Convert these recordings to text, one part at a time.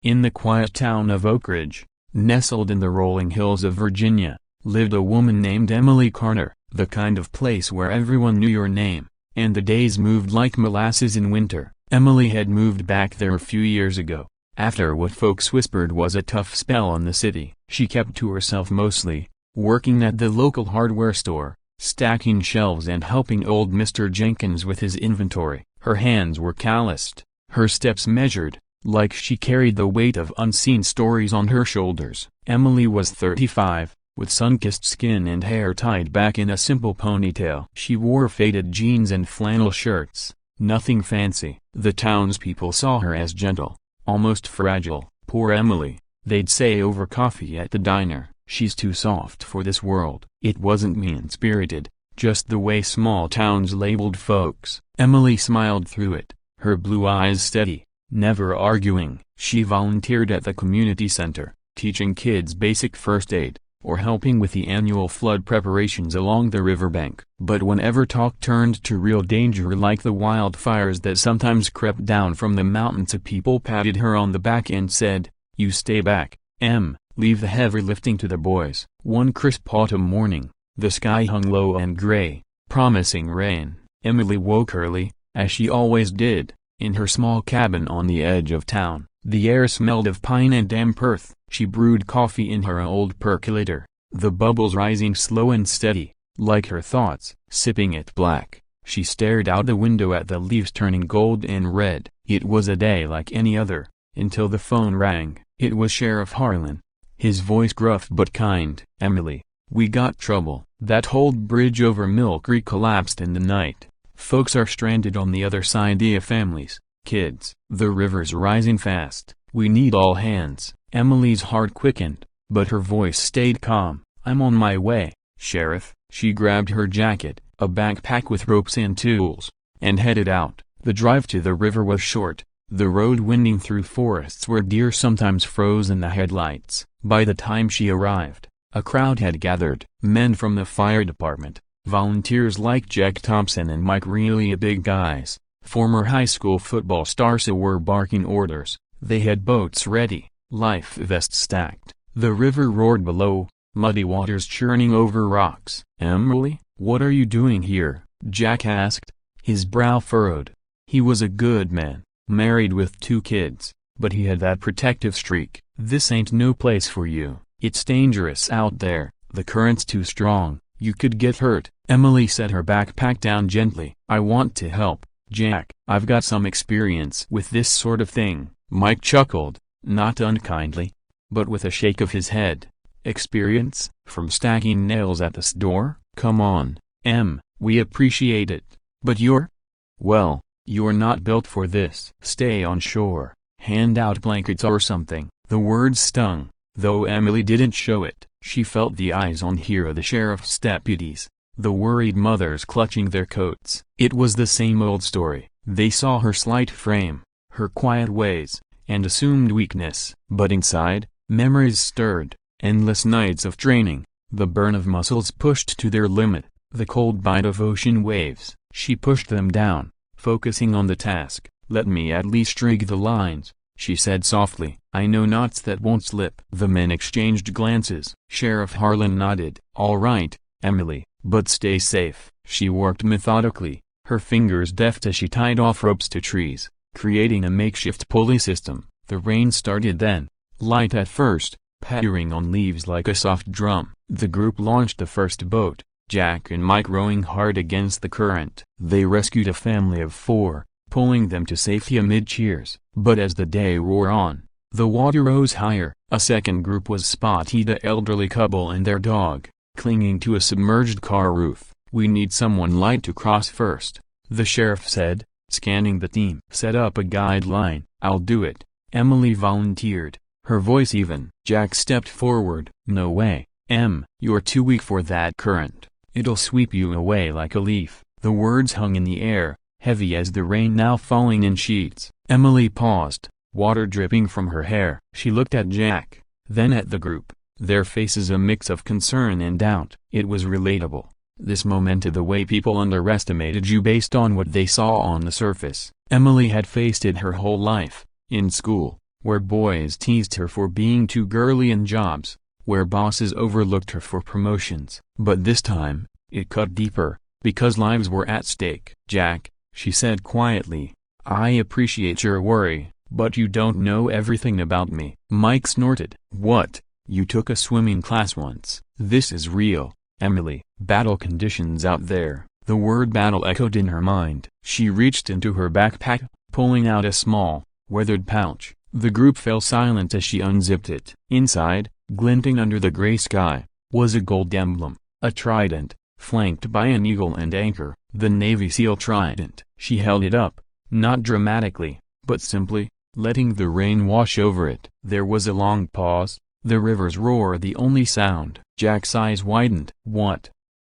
In the quiet town of Oak Ridge, nestled in the rolling hills of Virginia, lived a woman named Emily Carter, the kind of place where everyone knew your name, and the days moved like molasses in winter. Emily had moved back there a few years ago, after what folks whispered was a tough spell on the city. She kept to herself mostly, working at the local hardware store, stacking shelves and helping old Mr. Jenkins with his inventory. Her hands were calloused, her steps measured, like she carried the weight of unseen stories on her shoulders. Emily was 35, with sun-kissed skin and hair tied back in a simple ponytail. She wore faded jeans and flannel shirts, nothing fancy. The townspeople saw her as gentle, almost fragile. Poor Emily, they'd say over coffee at the diner, she's too soft for this world. It wasn't mean-spirited, just the way small towns labeled folks. Emily smiled through it, her blue eyes steady, never arguing. She volunteered at the community center, teaching kids basic first aid, or helping with the annual flood preparations along the riverbank. But whenever talk turned to real danger like the wildfires that sometimes crept down from the mountains, people patted her on the back and said, "You stay back, Em, leave the heavy lifting to the boys." One crisp autumn morning, the sky hung low and gray, promising rain. Emily woke early, as she always did, in her small cabin on the edge of town. The air smelled of pine and damp earth. She brewed coffee in her old percolator, the bubbles rising slow and steady, like her thoughts. Sipping it black, she stared out the window at the leaves turning gold and red. It was a day like any other, until the phone rang. It was Sheriff Harlan, his voice gruff but kind. "Emily, we got trouble. That old bridge over Mill Creek collapsed in the night. Folks are stranded on the other side. Families, kids. The river's rising fast. We need all hands." Emily's heart quickened, but her voice stayed calm. "I'm on my way, Sheriff." She grabbed her jacket, a backpack with ropes and tools, and headed out. The drive to the river was short, the road winding through forests where deer sometimes froze in the headlights. By the time she arrived, a crowd had gathered. Men from the fire department, volunteers like Jack Thompson and Mike, really big guys, former high school football stars who were barking orders. They had boats ready, life vests stacked. The river roared below, muddy waters churning over rocks. "Emily, what are you doing here?" Jack asked, his brow furrowed. He was a good man, married with 2 kids, but he had that protective streak. "This ain't no place for you. It's dangerous out there, the current's too strong, you could get hurt." Emily set her backpack down gently. "I want to help, Jack. I've got some experience with this sort of thing." Mike chuckled, not unkindly, but with a shake of his head. "Experience? From stacking nails at the store? Come on, Em, we appreciate it. But well, you're not built for this. Stay on shore, hand out blankets or something." The words stung, though Emily didn't show it. She felt the eyes on her of the sheriff's deputies, the worried mothers clutching their coats. It was the same old story. They saw her slight frame, her quiet ways, and assumed weakness. But inside, memories stirred, endless nights of training, the burn of muscles pushed to their limit, the cold bite of ocean waves. She pushed them down, focusing on the task. "Let me at least rig the lines," she said softly. "I know knots that won't slip." The men exchanged glances. Sheriff Harlan nodded. "All right, Emily, but stay safe." She worked methodically, her fingers deft as she tied off ropes to trees, creating a makeshift pulley system. The rain started then, light at first, pattering on leaves like a soft drum. The group launched the first boat, Jack and Mike rowing hard against the current. They rescued a family of 4, pulling them to safety amid cheers. But as the day wore on, the water rose higher. A second group was spotted, an elderly couple and their dog, clinging to a submerged car roof. "We need someone light to cross first," the sheriff said, scanning the team. "Set up a guideline." "I'll do it," Emily volunteered, her voice even. Jack stepped forward. "No way, Em, you're too weak for that current. It'll sweep you away like a leaf." The words hung in the air, heavy as the rain now falling in sheets. Emily paused, water dripping from her hair. She looked at Jack, then at the group, their faces a mix of concern and doubt. It was relatable, this moment of the way people underestimated you based on what they saw on the surface. Emily had faced it her whole life, in school, where boys teased her for being too girly in jobs, where bosses overlooked her for promotions. But this time, it cut deeper, because lives were at stake. "Jack," she said quietly, "I appreciate your worry, but you don't know everything about me." Mike snorted. "What? You took a swimming class once." "This is real, Emily." "Battle conditions out there." The word battle echoed in her mind. She reached into her backpack, pulling out a small, weathered pouch. The group fell silent as she unzipped it. Inside, glinting under the gray sky, was a gold emblem, a trident, flanked by an eagle and anchor, the Navy SEAL Trident. She held it up, not dramatically, but simply, letting the rain wash over it. There was a long pause, the river's roar the only sound. Jack's eyes widened. "What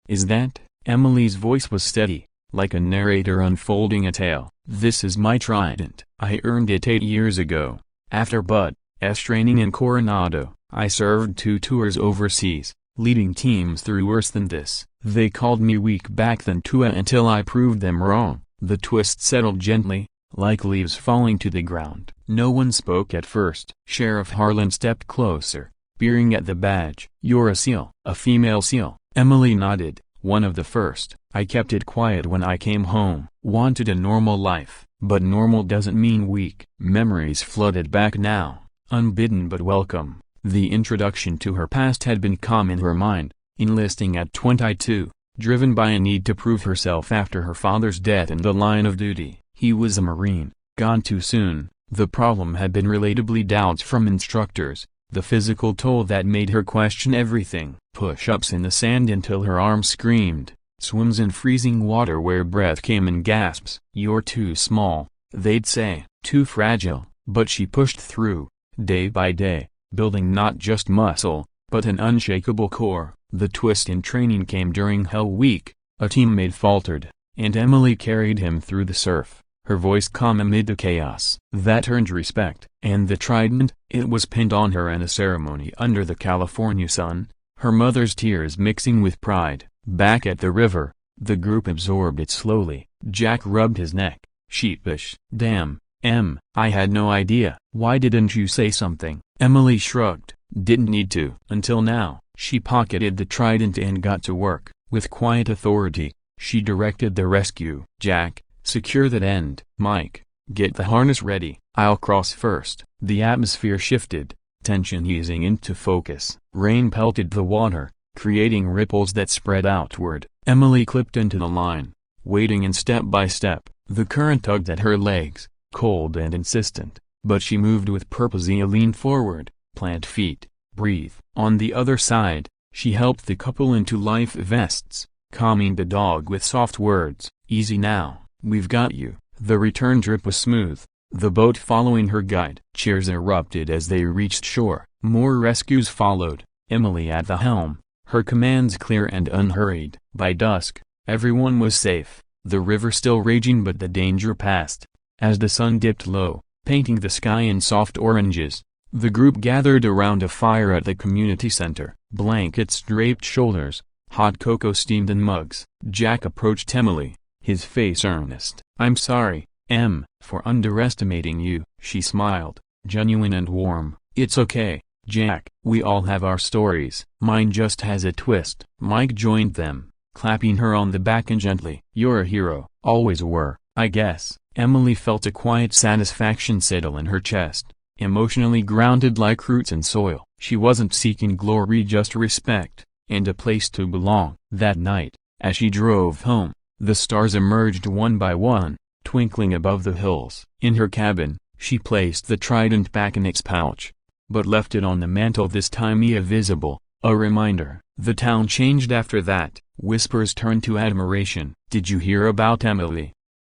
is that?" Emily's voice was steady, like a narrator unfolding a tale. "This is my trident. I earned it 8 years ago, after Bud's training in Coronado. I served 2 tours overseas, leading teams through worse than this. They called me weak back then too until I proved them wrong." The twist settled gently, like leaves falling to the ground. No one spoke at first. Sheriff Harlan stepped closer, peering at the badge. "You're a SEAL." "A female SEAL." Emily nodded. "One of the first. I kept it quiet when I came home. Wanted a normal life." But normal doesn't mean weak. Memories flooded back now, unbidden but welcome. The introduction to her past had been calm in her mind, enlisting at 22, driven by a need to prove herself after her father's death in the line of duty. He was a Marine, gone too soon. The problem had been relatably doubts from instructors, the physical toll that made her question everything. Push-ups in the sand until her arms screamed, swims in freezing water where breath came in gasps. "You're too small," they'd say, "too fragile." But she pushed through, day by day, building not just muscle, but an unshakable core. The twist in training came during Hell Week. A teammate faltered, and Emily carried him through the surf, her voice calm amid the chaos. That earned respect. And the trident, it was pinned on her in a ceremony under the California sun, her mother's tears mixing with pride. Back at the river, the group absorbed it slowly. Jack rubbed his neck, sheepish. "Damn, Em, I had no idea." "Why didn't you say something?" Emily shrugged. "Didn't need to." Until now. She pocketed the trident and got to work. With quiet authority, she directed the rescue. "Jack, secure that end." "Mike, get the harness ready. I'll cross first." The atmosphere shifted, tension easing into focus. Rain pelted the water, creating ripples that spread outward. Emily clipped into the line, wading in step by step. The current tugged at her legs, cold and insistent, but she moved with purpose. Leaned forward, plant feet, breathe. On the other side, she helped the couple into life vests, calming the dog with soft words. "Easy now, we've got you." The return trip was smooth, the boat following her guide. Cheers erupted as they reached shore. More rescues followed, Emily at the helm, her commands clear and unhurried. By dusk, everyone was safe, the river still raging but the danger past. As the sun dipped low, painting the sky in soft oranges, the group gathered around a fire at the community center. Blankets draped shoulders, hot cocoa steamed in mugs. Jack approached Emily, his face earnest. "I'm sorry, Em, for underestimating you." She smiled, genuine and warm. "It's okay, Jack. We all have our stories. Mine just has a twist." Mike joined them, clapping her on the back and gently. "You're a hero. Always were, I guess." Emily felt a quiet satisfaction settle in her chest, emotionally grounded like roots in soil. She wasn't seeking glory, just respect, and a place to belong. That night, as she drove home, the stars emerged one by one, twinkling above the hills. In her cabin, she placed the trident back in its pouch, but left it on the mantel, this time visible, a reminder. The town changed after that. Whispers turned to admiration. "Did you hear about Emily?"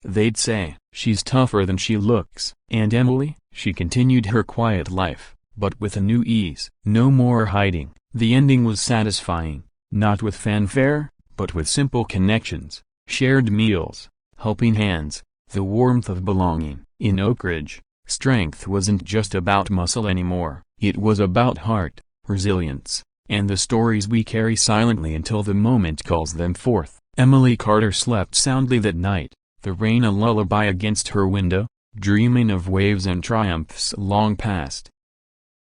they'd say. "She's tougher than she looks." And Emily, she continued her quiet life, but with a new ease. No more hiding. The ending was satisfying, not with fanfare, but with simple connections, shared meals, helping hands, the warmth of belonging. In Oak Ridge, strength wasn't just about muscle anymore. It was about heart, resilience, and the stories we carry silently until the moment calls them forth. Emily Carter slept soundly that night, the rain a lullaby against her window, dreaming of waves and triumphs long past.